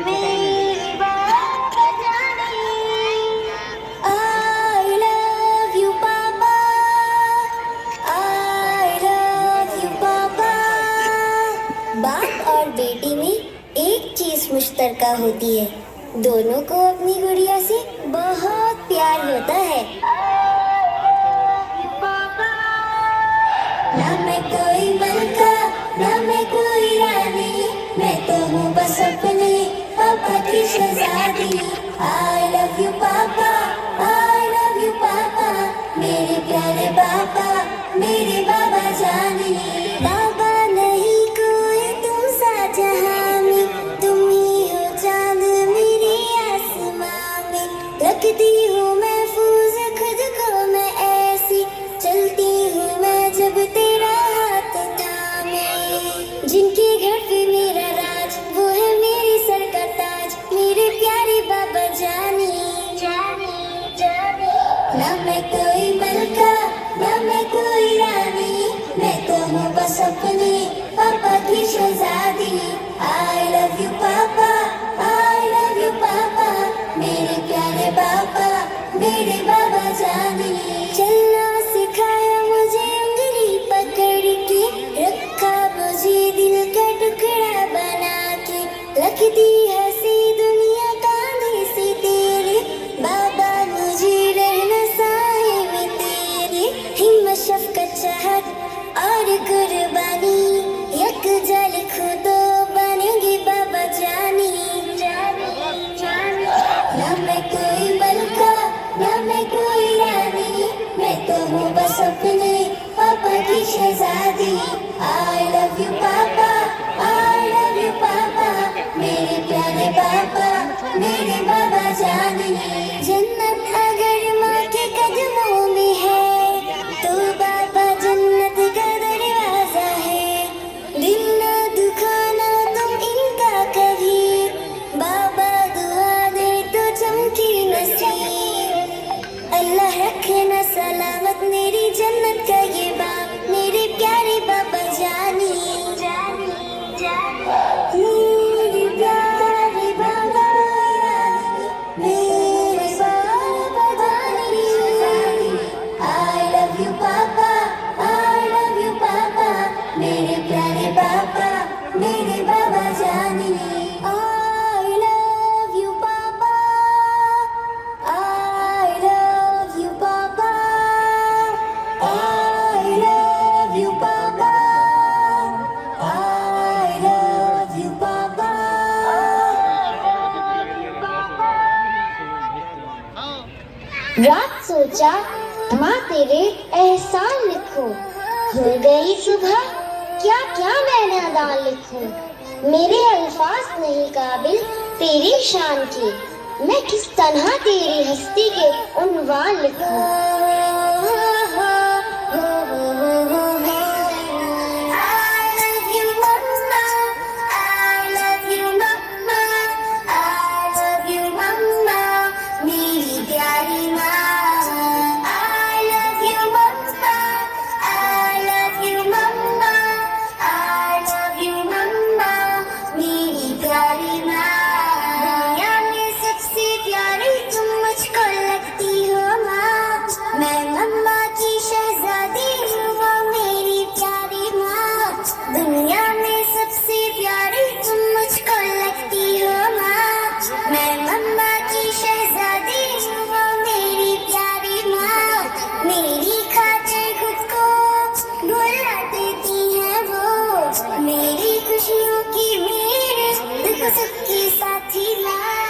मेरे बाबा जाने। I love you पापा, I love you पापा। बाप और बेटी में एक चीज मुश्तरका होती है, दोनों को अपनी गुड़िया से बहुत प्यार होता है। ना मैं कोई मलका, ना मैं कोई रानी, मैं तो हूँ बस अपने पापा की शहजादी। I love you पापा, I love you पापा, मेरे प्यारे पापा, मेरे बाबा जाने। बाबा नहीं कोई तुम सा जहां में, तुम ही हो चांद मेरे आसमां में। लगती हूँ महफूज खुद को मैं ऐसी, चलती हूँ मैं जब तेरा हाथ थामे। जिनके घर पे मेरा राज, वो है मेरे सर का ताज, मेरे प्यारे बाबा जानी। ना मैं कोई मलका, ना मैं कोई रानी, मैं तो हूँ बस अपने पापा की शहजादी। I love you पापा, I love you पापा, मेरे प्यारे पापा, मेरे बाबा जाने। चलना सिखाया मुझे उंगली पकड़ के, रखा मुझे दिल का टुकड़ा बना के। लगती हंसी दुनिया कांधे से तेरे, बाबा मुझे रहना साए में तेरे। हिम्मत शफकत चाहत और कुर्बानी, यकजा लिखो तो बनेंगे बाबा जानी। ना मैं कोई मलका, ना मैं कोई रानी, मैं तो हूँ बस अपने पापा की शहजादी। I love you पापा, I love you पापा, मेरे प्यारे पापा, मेरे बाबा जाने। जन्नत अगर माँ के कदमों में है, तो बाबा जन्नत का दरवाजा है। दिल ना दुखाना तुम इनका कभी, बाबा दुआ दे तो चमके नसीब। अल्लाह रखे ना सलामत मेरी जन्नत का ये बाप, मेरे प्यारे बाबा जानी। मेरे प्यारे बाबा, मेरे बाबा जानी। I love you पापा, I love you पापा, मेरे प्यारे पापा, मेरे बाबा जानी। I love you पापा, I love you पापा, I love you पापा, I love you पापा। रात सोचा माँ तेरे एहसान लिखूं, हो गई सुबह क्या क्या मैं नादान लिखूं। मेरे अल्फाज नहीं काबिल तेरी शान के, मैं किस तरह तेरी हस्ती के उन्वान लिखूं। दुनिया में सबसे प्यारी तुम मुझको लगती हो माँ, मैं मम्मा की शहजादी हूँ, वो मेरी प्यारी माँ। मेरी खातिर खुद को भुला देती है वो, मेरी खुशियों की मेरे दुख सुख की साथी माँ।